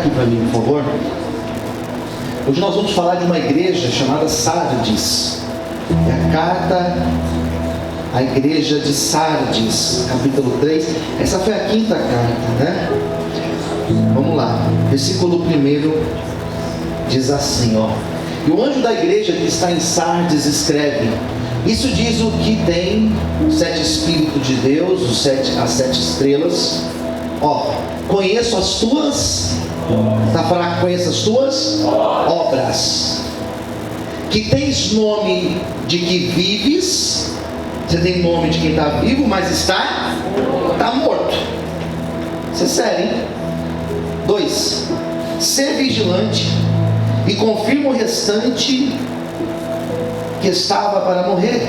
aqui para mim, por favor. Hoje nós vamos falar de uma igreja chamada Sardes. É a carta à igreja de Sardes, capítulo 3. Essa foi a quinta carta, né? Vamos lá, versículo 1 diz assim, ó: e o anjo da igreja que está em Sardes escreve: isso diz o que tem os 7 Espíritos de Deus, as 7 estrelas. Ó, conheço as tuas, está falando, conheço as tuas obras, que tens nome de que vives. Você tem nome de quem está vivo, mas está morto. Isso é sério, hein? 2. Ser vigilante e confirma o restante que estava para morrer,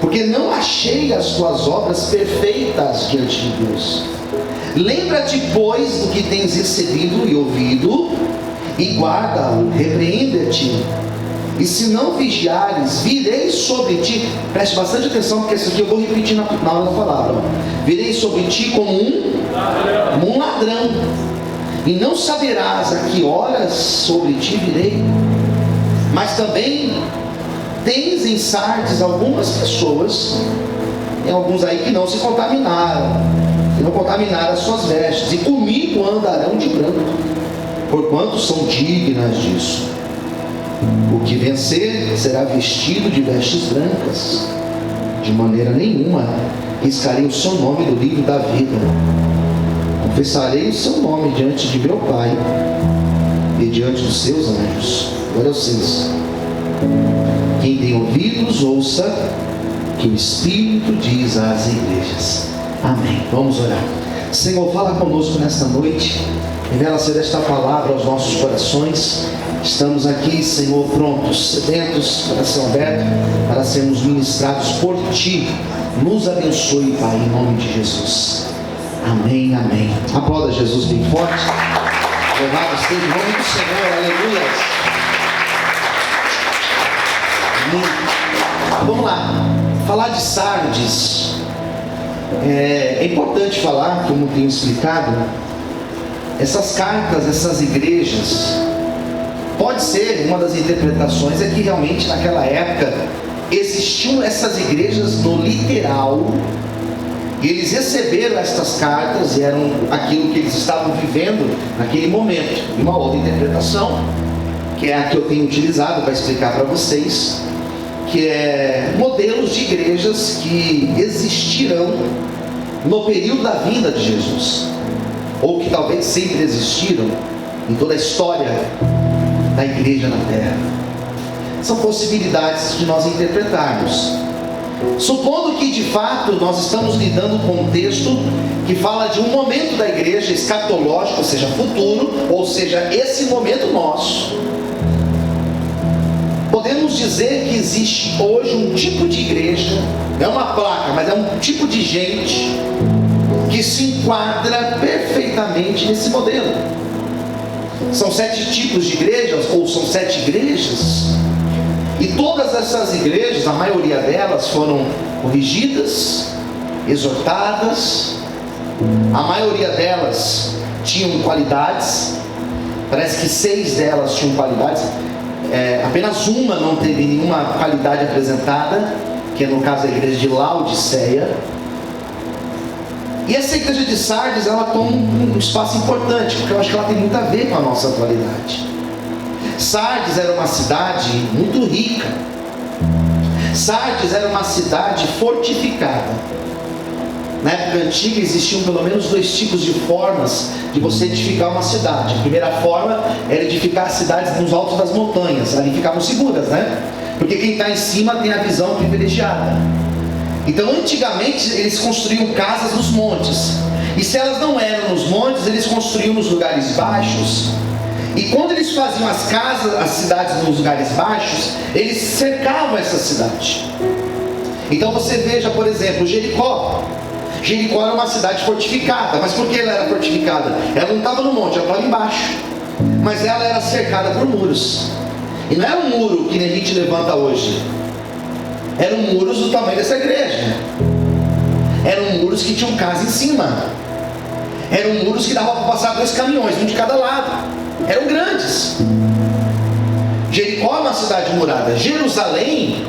porque não achei as tuas obras perfeitas diante de Deus. Lembra-te, pois, do que tens recebido e ouvido, e guarda-o, repreenda-te. E se não vigiares, virei sobre ti. Preste bastante atenção, porque isso aqui eu vou repetir na hora da palavra. Virei sobre ti como um ladrão, e não saberás a que horas sobre ti virei. Mas também tens em Sardes algumas pessoas, tem alguns aí que não se contaminaram, que não contaminaram as suas vestes, e comigo andarão de branco, porquanto são dignas disso. O que vencer será vestido de vestes brancas. De maneira nenhuma riscarei o seu nome do livro da vida. Confessarei o seu nome diante de meu Pai e diante dos seus anjos. Agora é o 6. Quem tem ouvidos, ouça que o Espírito diz às igrejas. Amém. Vamos orar. Senhor, fala conosco nesta noite. Revela, Senhor, esta palavra aos nossos corações. Estamos aqui, Senhor, prontos, sedentos para ser abertos, para sermos ministrados por Ti. Nos abençoe, Pai, em nome de Jesus. Amém, amém. Aplauda Jesus bem forte. Louvado esteja o nome do Senhor. Aleluia. Amém. Vamos lá. Falar de Sardes. É importante falar, como tenho explicado, essas cartas, essas igrejas. Pode ser, uma das interpretações é que realmente naquela época existiam essas igrejas no literal, e eles receberam estas cartas e eram aquilo que eles estavam vivendo naquele momento. E uma outra interpretação, que é a que eu tenho utilizado para explicar para vocês, que é modelos de igrejas que existirão no período da vinda de Jesus, ou que talvez sempre existiram em toda a história da igreja na terra. São possibilidades de nós interpretarmos. Supondo que de fato nós estamos lidando com um texto que fala de um momento da igreja escatológico, ou seja, futuro, ou seja, esse momento nosso, podemos dizer que existe hoje um tipo de igreja, não é uma placa, mas é um tipo de gente que se enquadra perfeitamente nesse modelo. São 7 tipos de igrejas, ou são 7 igrejas, e todas essas igrejas, a maioria delas foram corrigidas, exortadas, a maioria delas tinham qualidades, parece que 6 delas tinham qualidades, apenas uma não teve nenhuma qualidade apresentada, que é no caso a igreja de Laodiceia. E essa igreja de Sardes, ela toma um espaço importante, porque eu acho que ela tem muito a ver com a nossa atualidade. Sardes era uma cidade muito rica. Sardes era uma cidade fortificada. Na época antiga existiam pelo menos 2 tipos de formas de você edificar uma cidade. A primeira forma era edificar cidades nos altos das montanhas. Ali ficavam seguras, né? Porque quem está em cima tem a visão privilegiada. Então antigamente eles construíam casas nos montes, e se elas não eram nos montes, eles construíam nos lugares baixos. E quando eles faziam as casas, as cidades nos lugares baixos, eles cercavam essa cidade. Então você veja, por exemplo, Jericó. Jericó era uma cidade fortificada. Mas por que ela era fortificada? Ela não estava no monte, ela estava embaixo, mas ela era cercada por muros. E não era um muro que nem a gente levanta hoje. Eram muros do tamanho dessa igreja. Eram muros que tinham casa em cima. Eram muros que davam para passar 2 caminhões, um de cada lado. Eram grandes. Jericó é uma cidade murada. Jerusalém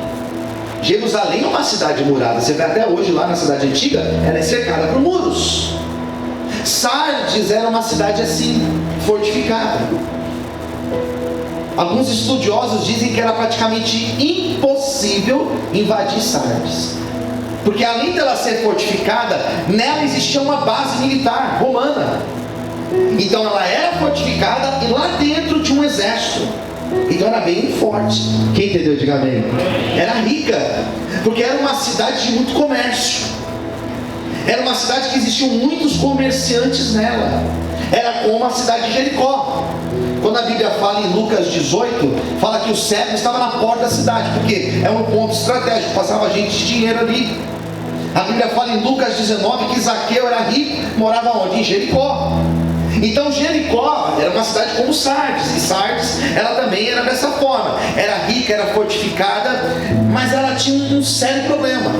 é uma cidade murada. Você vê até hoje lá na cidade antiga, ela é cercada por muros. Sardes era uma cidade assim, fortificada. Alguns estudiosos dizem que era praticamente impossível invadir Sardes, porque além dela ser fortificada, nela existia uma base militar romana. Então ela era fortificada e lá dentro tinha um exército. Então era bem forte. Quem entendeu, diga amém. Era rica, porque era uma cidade de muito comércio. Era uma cidade que existiam muitos comerciantes nela. Era como a cidade de Jericó. Quando a Bíblia fala em Lucas 18, fala que o cego estava na porta da cidade, porque é um ponto estratégico, passava gente de dinheiro ali. A Bíblia fala em Lucas 19 que Zaqueu era rico, morava onde? Em Jericó. Então Jericó era uma cidade como Sardes, e Sardes ela também era dessa forma, era rica, era fortificada, mas ela tinha um sério problema.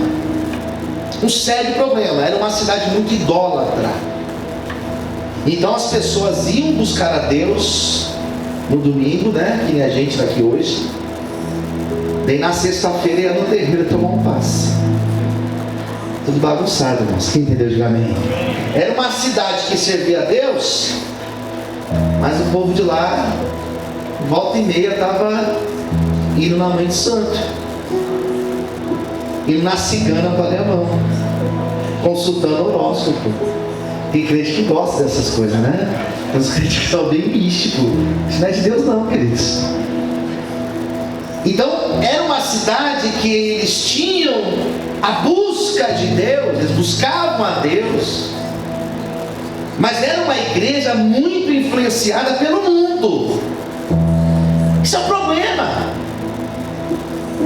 Era uma cidade muito idólatra. Então as pessoas iam buscar a Deus no domingo, né, que nem a gente está aqui hoje, daí na sexta-feira ia no terreiro tomar um passe. Tudo bagunçado, irmãos. Quem entendeu, diga amém. Era uma cidade que servia a Deus, mas o povo de lá, volta e meia, estava indo na Mãe de Santo, indo na cigana para ler a mão, consultando o horóscopo. Tem crente que gosta dessas coisas, né? Tem uns crentes que são bem místicos. Isso não é de Deus não, queridos. Então, era uma cidade que eles tinham a busca de Deus, eles buscavam a Deus, mas era uma igreja muito influenciada pelo mundo. Isso é um problema,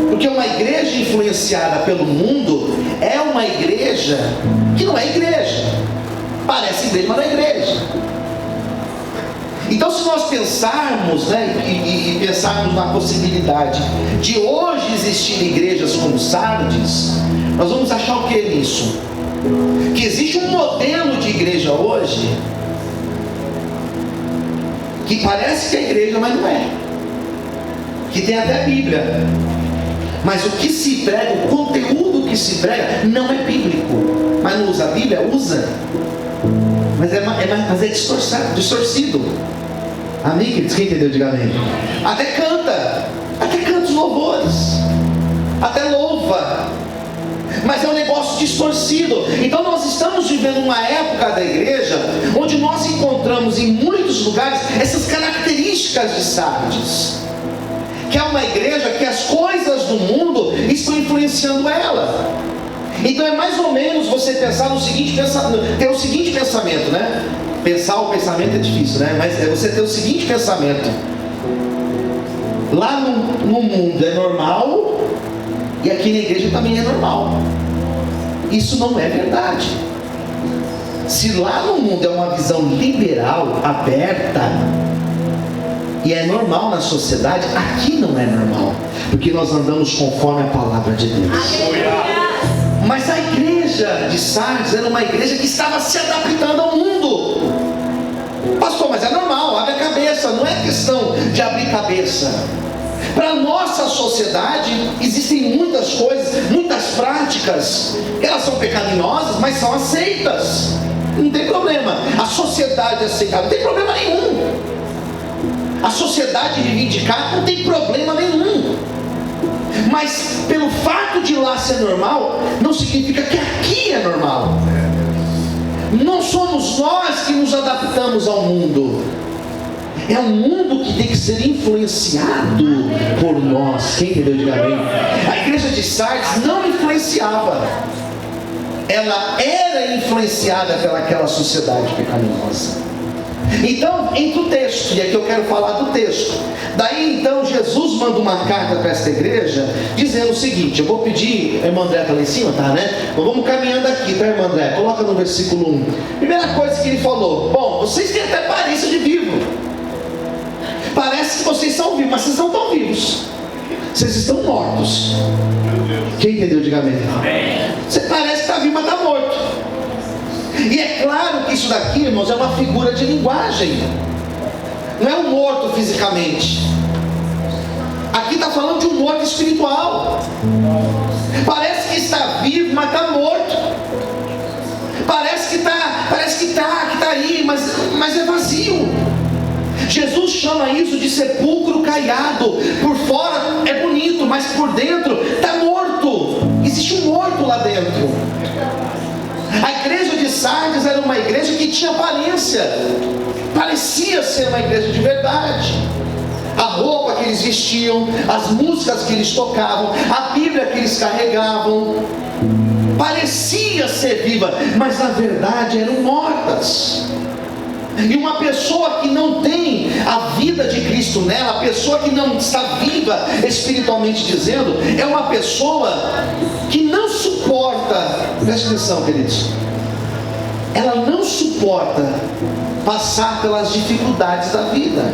porque uma igreja influenciada pelo mundo é uma igreja que não é igreja, parece igreja, mas não é igreja. Então, se nós pensarmos, né, e pensarmos na possibilidade de hoje existir igrejas como Sardes, nós vamos achar o que nisso? Que existe um modelo de igreja hoje que parece que é igreja, mas não é, que tem até Bíblia, mas o que se prega, o conteúdo que se prega não é bíblico. Mas não usa a Bíblia? Usa, mas é distorcido. Amém, queridos? Quem entendeu, diga amém. Até canta os louvores, até louva, mas é um negócio distorcido. Então nós estamos vivendo uma época da igreja onde nós encontramos em muitos lugares essas características de Sardes, que é uma igreja que as coisas do mundo estão influenciando ela. Então é mais ou menos você pensar no seguinte, ter o seguinte pensamento, né? Pensar o pensamento é difícil, né? Mas é você ter o seguinte pensamento: lá no mundo é normal e aqui na igreja também é normal. Isso não é verdade. Se lá no mundo é uma visão liberal, aberta, e é normal na sociedade, aqui não é normal, porque nós andamos conforme a palavra de Deus. Mas a igreja de Sardes era uma igreja que estava se adaptando ao mundo. Pastor, mas é normal, abre a cabeça, não é questão de abrir cabeça. Para a nossa sociedade existem muitas coisas, muitas práticas, elas são pecaminosas, mas são aceitas, não tem problema. A sociedade aceitar, não tem problema nenhum. A sociedade reivindicar, não tem problema nenhum. Mas pelo fato de lá ser normal, não significa que aqui é normal. Não somos nós que nos adaptamos ao mundo, é o mundo que tem que ser influenciado por nós. Quem entendeu, diga amém. A igreja de Sardes não influenciava, ela era influenciada pelaquela sociedade pecaminosa. Então, entra o texto, e aqui eu quero falar do texto. Daí então Jesus manda uma carta para esta igreja, dizendo o seguinte, eu vou pedir, a irmã André está lá em cima, tá, né? Então vamos caminhando aqui, tá, irmã André? Coloca no versículo 1. Primeira coisa que ele falou: bom, vocês têm até aparência de vivo, parece que vocês são vivos, mas vocês não estão vivos, vocês estão mortos. Quem entendeu, diga amém. Você parece que está vivo, mas está morto. E é claro que isso daqui, irmãos, é uma figura de linguagem. Não é um morto fisicamente. Aqui está falando de um morto espiritual. Parece que está vivo, mas está morto. Parece que está aí, mas é vazio. Jesus chama isso de sepulcro caiado. Por fora é bonito, mas por dentro está morto. Existe um morto lá dentro. A igreja de Sardes era uma igreja que tinha aparência, parecia ser uma igreja de verdade. A roupa que eles vestiam, as músicas que eles tocavam, a Bíblia que eles carregavam, parecia ser viva, mas na verdade eram mortas. E uma pessoa que não tem a vida de Cristo nela, a pessoa que não está viva espiritualmente dizendo, é uma pessoa que não suporta, preste atenção, queridos, ela não suporta passar pelas dificuldades da vida.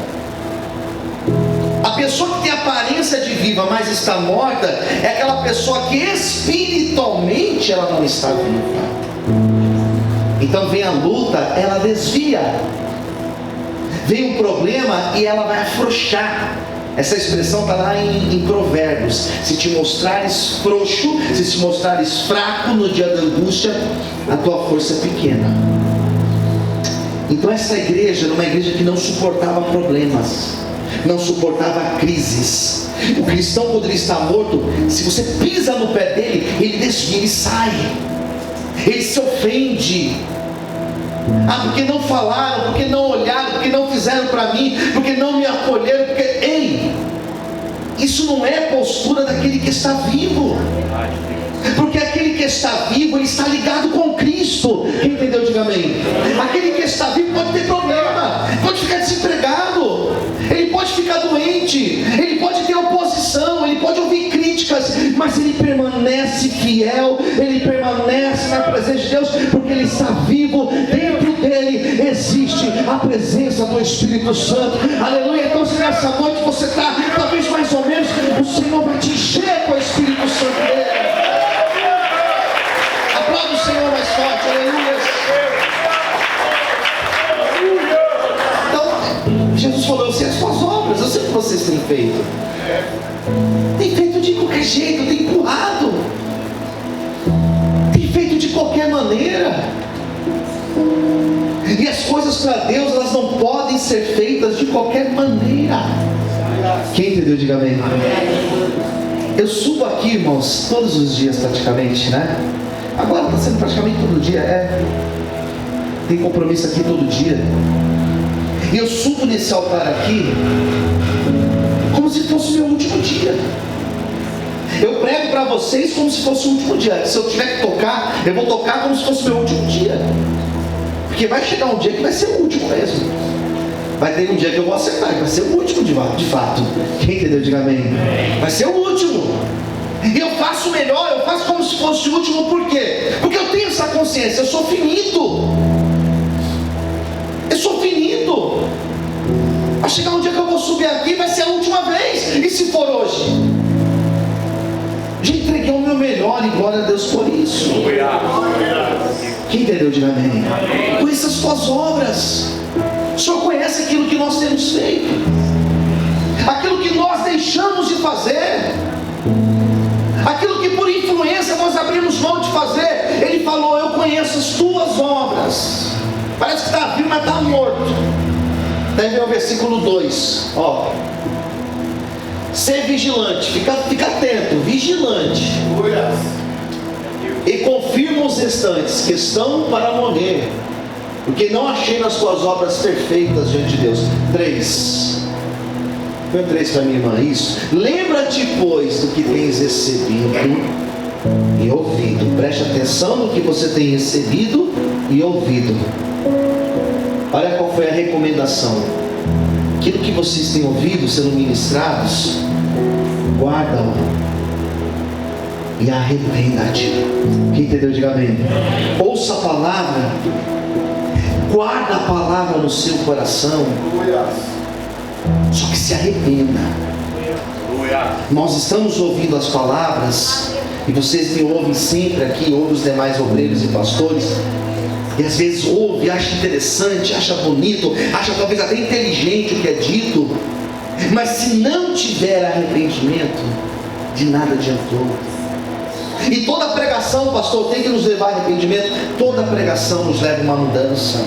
A pessoa que tem aparência de viva, mas está morta, é aquela pessoa que espiritualmente ela não está viva. Então vem a luta, ela desvia. Vem um problema e ela vai afrouxar. Essa expressão está lá em Provérbios. Se te mostrares frouxo, se te mostrares fraco no dia da angústia, a tua força é pequena. Então essa igreja era uma igreja que não suportava problemas, não suportava crises. O cristão, quando ele está morto, se você pisa no pé dele, ele desvia, ele sai, ele se ofende. Porque não falaram, porque não olharam, porque não fizeram para mim, porque não me acolheram, porque... Ei, isso não é postura daquele que está vivo. Porque aquele que está vivo, ele está ligado com Cristo. Quem entendeu, diga amém. Aquele que está vivo pode ter problema, pode ficar desempregado, ele pode ficar doente, ele pode ter oposição, ele pode ouvir críticas, mas ele permanece fiel, ele permanece na presença de Deus, porque ele está vivo. Dentro dele existe a presença do Espírito Santo. Aleluia. Então, se nessa noite você está talvez mais ou menos, o Senhor vai te encher com o Espírito Santo dele. Aplauda o Senhor mais forte. Aleluia. Então Jesus falou: eu sei as suas obras, eu sei o que vocês têm feito. Tem feito de qualquer jeito, tem empurrado, tem feito de qualquer maneira. E as coisas para Deus, elas não podem ser feitas de qualquer maneira. Quem entendeu, diga amém. Eu subo aqui, irmãos, todos os dias praticamente, né? Agora está sendo praticamente todo dia. Tem compromisso aqui todo dia. E eu subo nesse altar aqui como se fosse o meu último dia. Eu prego para vocês como se fosse o último dia. Se eu tiver que tocar, eu vou tocar como se fosse o meu último dia. Porque vai chegar um dia que vai ser o último mesmo. Vai ter um dia que eu vou acertar, que vai ser o último de fato. Quem entendeu, diga amém. Vai ser o último. E eu faço melhor, eu faço como se fosse o último. Por quê? Porque eu tenho essa consciência, eu sou finito. Eu sou finito. Vai chegar um dia que eu vou subir aqui, vai ser a última vez. E se for hoje? Já entreguei o meu melhor, e glória a Deus por isso. Quem entendeu, diga amém. Conheça as tuas obras. O Senhor conhece aquilo que nós temos feito, aquilo que nós deixamos de fazer, aquilo que por influência nós abrimos mão de fazer. Ele falou: eu conheço as tuas obras. Parece que está vivo, mas está morto. Daí vem o versículo 2, ó. Ser vigilante, fica atento, vigilante. E confirma os restantes que estão para morrer, porque não achei nas tuas obras perfeitas diante de Deus. 3. Põe 3 para minha irmã. Isso. Lembra-te, pois, do que tens recebido e ouvido. Preste atenção no que você tem recebido e ouvido. Olha qual foi a recomendação. Aquilo que vocês têm ouvido sendo ministrados, guarda-o e arrependa-te. Quem entendeu, diga amém. Ouça a palavra, guarda a palavra no seu coração, só que se arrependa. Nós estamos ouvindo as palavras, e vocês me ouvem sempre aqui, ouvem os demais obreiros e pastores. E às vezes ouve, acha interessante, acha bonito, acha talvez até inteligente o que é dito, mas se não tiver arrependimento, de nada adiantou. E toda pregação, pastor, tem que nos levar a arrependimento. Toda pregação nos leva a uma mudança.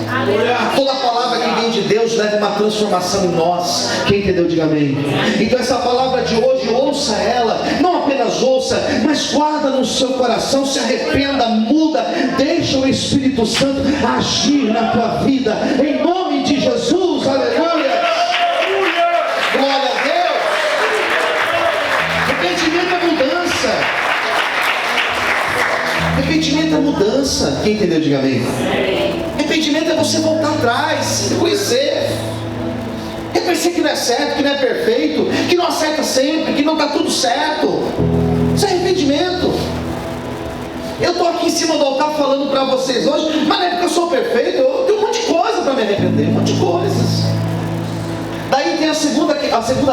Toda palavra que vem de Deus leva uma transformação em nós. Quem entendeu, diga amém. Então essa palavra de hoje, ouça ela. Não apenas ouça, mas guarda no seu coração. Se arrependa, muda. Deixa o Espírito Santo agir na tua vida. Em nome de Jesus, aleluia. Glória a Deus. Arrependimento é mudança. Arrependimento é mudança. Quem entendeu, diga amém. Arrependimento é você voltar atrás, reconhecer que não é certo, que não é perfeito, que não acerta sempre, que não está tudo certo. Isso é arrependimento. Eu estou aqui em cima do altar falando para vocês hoje, mas não é porque eu sou perfeito, eu tenho um monte de coisa para me arrepender, um monte de coisas. Daí tem a segunda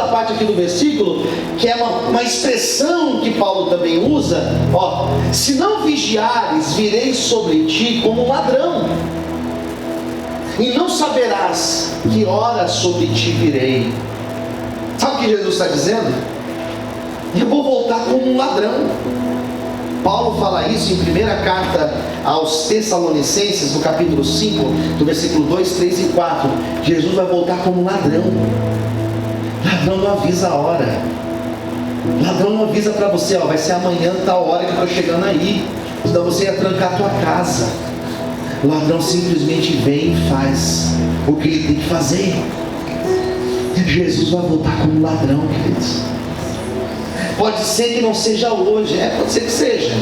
parte aqui do versículo, que é uma expressão que Paulo também usa. Ó, se não vigiares, virei sobre ti como um ladrão, e não saberás que hora sobre ti virei. Sabe o que Jesus está dizendo? Eu vou voltar como um ladrão. Paulo fala isso em primeira carta aos Tessalonicenses, no capítulo 5, do versículo 2, 3 e 4. Jesus vai voltar como um ladrão. Ladrão não avisa a hora. Ladrão não avisa para você, ó, vai ser amanhã, tal hora que eu estou chegando aí. Senão você ia trancar a tua casa. O ladrão simplesmente vem e faz o que ele tem que fazer. Jesus vai voltar como um ladrão, queridos. Pode ser que não seja hoje, pode ser que seja.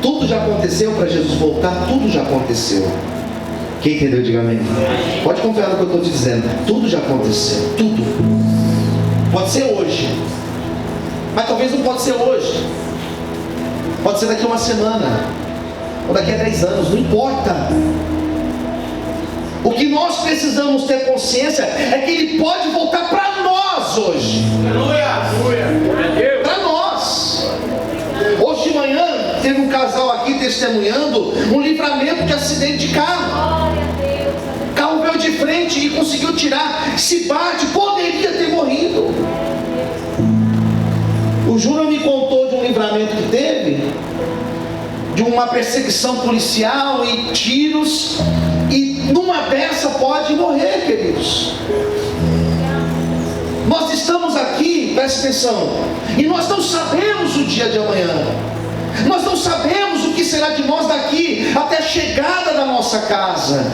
Tudo já aconteceu para Jesus voltar, tudo já aconteceu. Quem entendeu, diga amém. Pode confiar no que eu estou te dizendo. Tudo já aconteceu, tudo. Pode ser hoje, mas talvez não pode ser hoje. Pode ser daqui a uma semana, ou daqui a 10 anos, não importa. O que nós precisamos ter consciência é que Ele pode voltar para nós hoje. Para nós. Hoje de manhã teve um casal aqui testemunhando um livramento de acidente de carro. O carro veio de frente e conseguiu tirar. Se bate, poderia ter morrido. O Júnior me contou de um livramento que teve, de uma perseguição policial e tiros, e numa dessa pode morrer, queridos. Nós estamos aqui, preste atenção, e nós não sabemos o dia de amanhã. Nós não sabemos o que será de nós daqui até a chegada da nossa casa.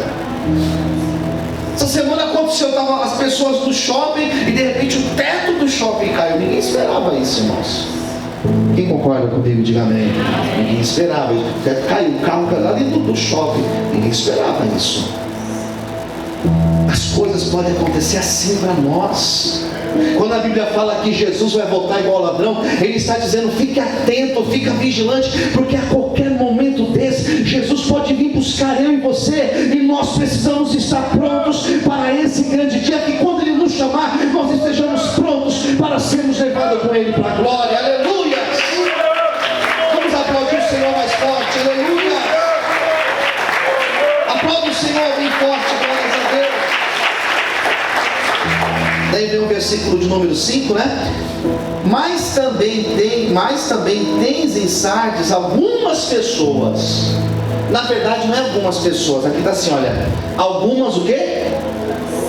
Essa semana aconteceu, estavam as pessoas no shopping e de repente o teto do shopping caiu. Ninguém esperava isso, irmãos. Quem concorda comigo, diga amém. Ninguém esperava, o teto caiu, o carro caiu lá dentro do shopping. Ninguém esperava isso. As coisas podem acontecer assim para nós. Quando a Bíblia fala que Jesus vai voltar igual ladrão, Ele está dizendo: fique atento, fica vigilante, porque a qualquer momento desse, Jesus pode vir buscar eu e você, e nós precisamos estar prontos para esse grande dia, que quando Ele nos chamar, nós estejamos prontos para sermos levados com Ele para a glória. Aleluia! Vamos aplaudir o Senhor mais forte. Aleluia! Aplaude o Senhor bem forte, glórias a Deus. Daí vem o versículo de número 5, né? Mas também tens em Sardes algumas pessoas. Na verdade não é algumas pessoas. Aqui está assim, olha. Algumas o quê?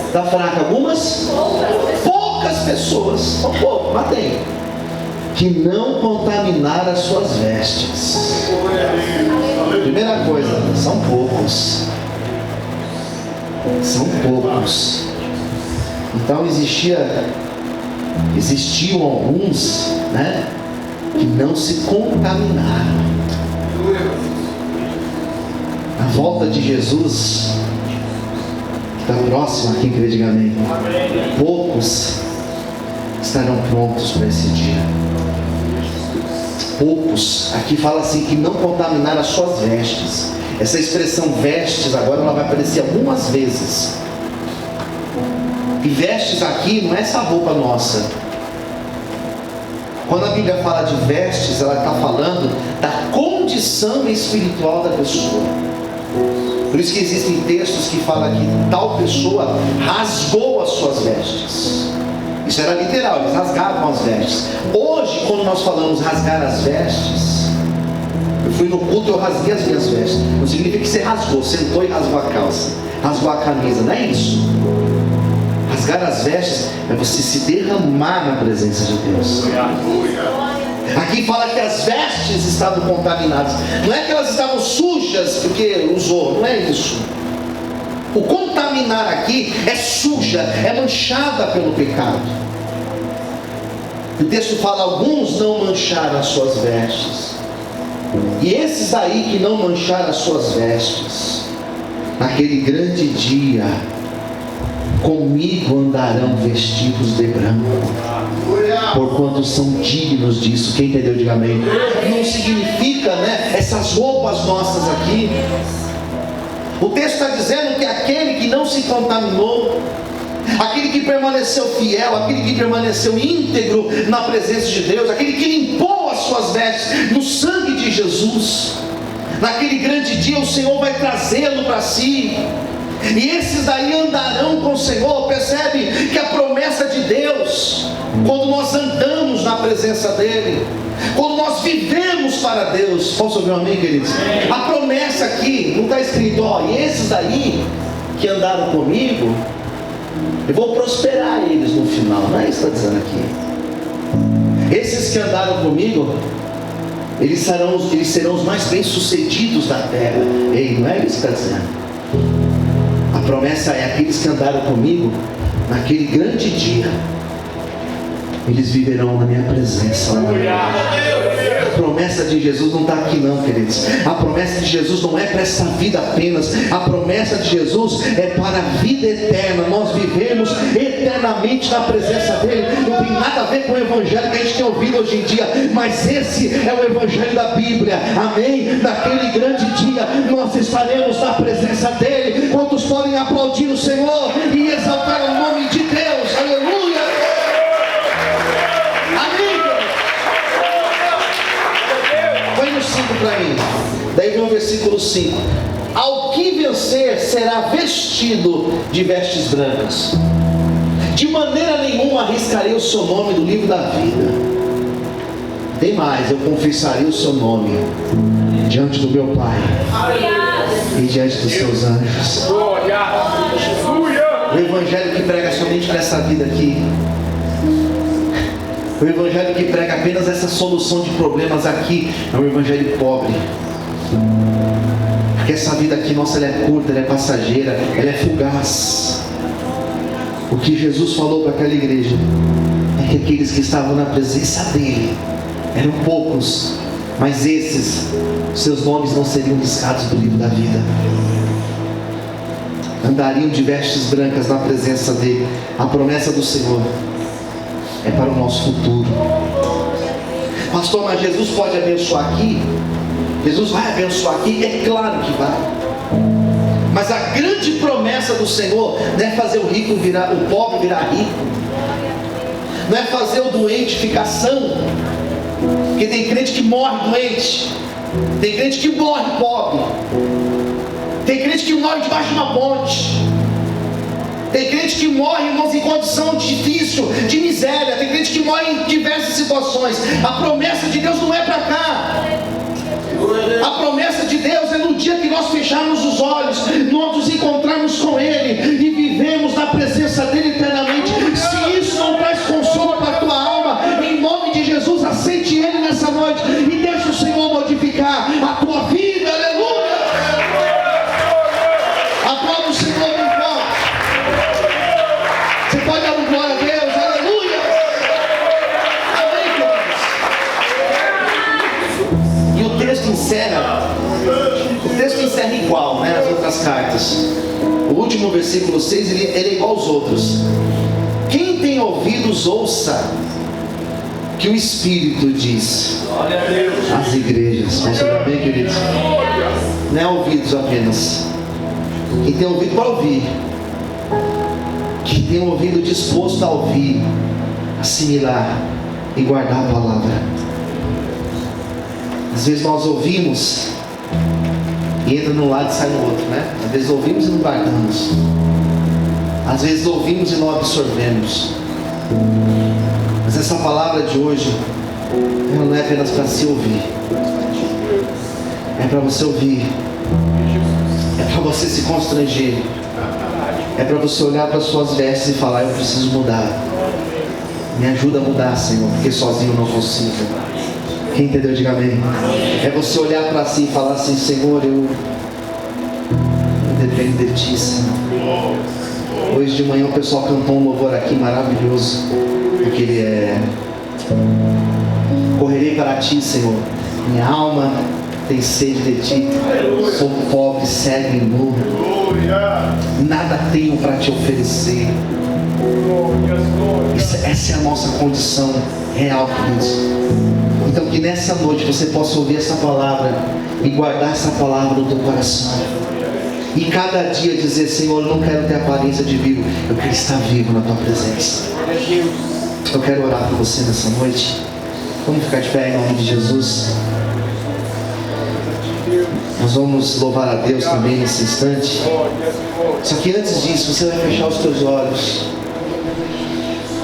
Está fraca. Algumas? Poucas pessoas. São poucos, mas tem. Que não contaminaram as suas vestes. Primeira coisa, são poucos. São poucos. Então existiam alguns, né, que não se contaminaram. A volta de Jesus está próxima, quem crê, diga amém. Poucos estarão prontos para esse dia. Poucos, aqui fala assim, que não contaminaram as suas vestes. Essa expressão vestes agora ela vai aparecer algumas vezes. E vestes aqui não é essa roupa nossa. Quando a Bíblia fala de vestes, ela está falando da condição espiritual da pessoa. Por isso que existem textos que falam que tal pessoa rasgou as suas vestes. Isso era literal, eles rasgavam as vestes. Hoje, quando nós falamos rasgar as vestes, eu fui no culto e eu rasguei as minhas vestes. Não significa que você rasgou, sentou e rasgou a calça, rasgou a camisa, não é isso. Rasgar as vestes é você se derramar na presença de Deus. Aqui fala que as vestes estavam contaminadas. Não é que elas estavam sujas porque usou, não é isso. O contaminar aqui é suja, é manchada pelo pecado. O texto fala: alguns não mancharam as suas vestes. E esses aí que não mancharam as suas vestes, naquele grande dia, comigo andarão vestidos de branco, porquanto são dignos disso. Quem entendeu, diga amém. Não significa, essas roupas nossas aqui. O texto está dizendo que aquele que não se contaminou, aquele que permaneceu fiel, aquele que permaneceu íntegro na presença de Deus, aquele que limpou as suas vestes no sangue de Jesus, naquele grande dia o Senhor vai trazê-lo para si. E esses daí andarão com o Senhor. Percebe que a promessa de Deus, quando nós andamos na presença dEle, quando nós vivemos para Deus, posso ouvir um amém, queridos? A promessa aqui, não está escrito, e esses daí que andaram comigo, eu vou prosperar eles no final. Não é isso que está dizendo aqui. Esses que andaram comigo, eles serão os mais bem-sucedidos da terra. Ei, não é isso que está dizendo. A promessa é: aqueles que andaram comigo naquele grande dia, eles viverão na minha presença. A promessa de Jesus não está aqui não, queridos. A promessa de Jesus não é para essa vida apenas. A promessa de Jesus é para a vida eterna. Nós vivemos eternamente na presença dEle. Não tem nada a ver com o evangelho que a gente tem ouvido hoje em dia, mas esse é o evangelho da Bíblia. Amém? Naquele grande dia nós estaremos na presença dEle. Quantos podem aplaudir o Senhor e exaltar o nome de Deus? Aleluia! Põe no 5 para mim. Daí vem o versículo 5. Ao que vencer será vestido de vestes brancas. De maneira nenhuma arriscarei o seu nome do livro da vida. Tem mais, eu confessarei o seu nome diante do meu Pai e diante dos seus anjos. O evangelho que prega somente para essa vida aqui, o evangelho que prega apenas essa solução de problemas aqui, é um evangelho pobre. Porque essa vida aqui nossa, ela é curta, ela é passageira, ela é fugaz. O que Jesus falou para aquela igreja é que aqueles que estavam na presença dele eram poucos, mas esses, seus nomes não seriam riscados do livro da vida. Andariam de vestes brancas na presença dele. A promessa do Senhor é para o nosso futuro. Pastor, mas Jesus pode abençoar aqui? Jesus vai abençoar aqui? É claro que vai. Mas a grande promessa do Senhor não é fazer o pobre virar rico. Não é fazer o doente ficar são. Porque tem crente que morre doente. Tem crente que morre pobre. Tem crente que morre debaixo de uma ponte. Tem crente que morre, irmãos, em condição difícil, de miséria. Tem crente que morre em diversas situações. A promessa de Deus não é para cá. A promessa de Deus é no dia que nós fecharmos os olhos, nós nos encontrarmos com Ele e vivemos na presença dEle eternamente. Se isso não traz consolo para a tua alma, em nome de Jesus, aceite Ele nessa noite e deixe o Senhor modificar a tua vida. Aleluia! Aplauda o Senhor bem forte. Você pode dar um glória a Deus. Aleluia! Amém, queridos? E o texto encerra igual, as outras cartas. O último versículo 6, ele é igual aos outros. Quem tem ouvidos, ouça que o Espírito diz às igrejas. Vamos ouvir bem, queridos? Não é ouvidos apenas. Quem tem ouvido para ouvir, que tem um ouvido disposto a ouvir, assimilar e guardar a palavra. Às vezes nós ouvimos e entra num lado e sai no outro, né? Às vezes ouvimos e não guardamos. Às vezes ouvimos e não absorvemos. Mas essa palavra de hoje, ela não é apenas para se ouvir. É para você ouvir. É para você se constranger. É para você olhar para as suas vestes e falar: eu preciso mudar. Me ajuda a mudar, Senhor, porque sozinho eu não consigo. Quem entendeu, diga amém. É você olhar para si e falar assim: Senhor, eu dependo de Ti, Senhor. Hoje de manhã o pessoal cantou um louvor aqui maravilhoso. Aquele correrei para Ti, Senhor. Minha alma tem sede de Ti. Sou pobre, cego e nu. Nada tenho para Te oferecer. Essa é a nossa condição real, queridos. Então que nessa noite você possa ouvir essa palavra e guardar essa palavra no teu coração. E cada dia dizer: Senhor, eu não quero ter aparência de vivo, eu quero estar vivo na Tua presença. Eu quero orar por você nessa noite. Vamos ficar de pé em nome de Jesus. Nós vamos louvar a Deus também nesse instante. Só que antes disso, você vai fechar os teus olhos.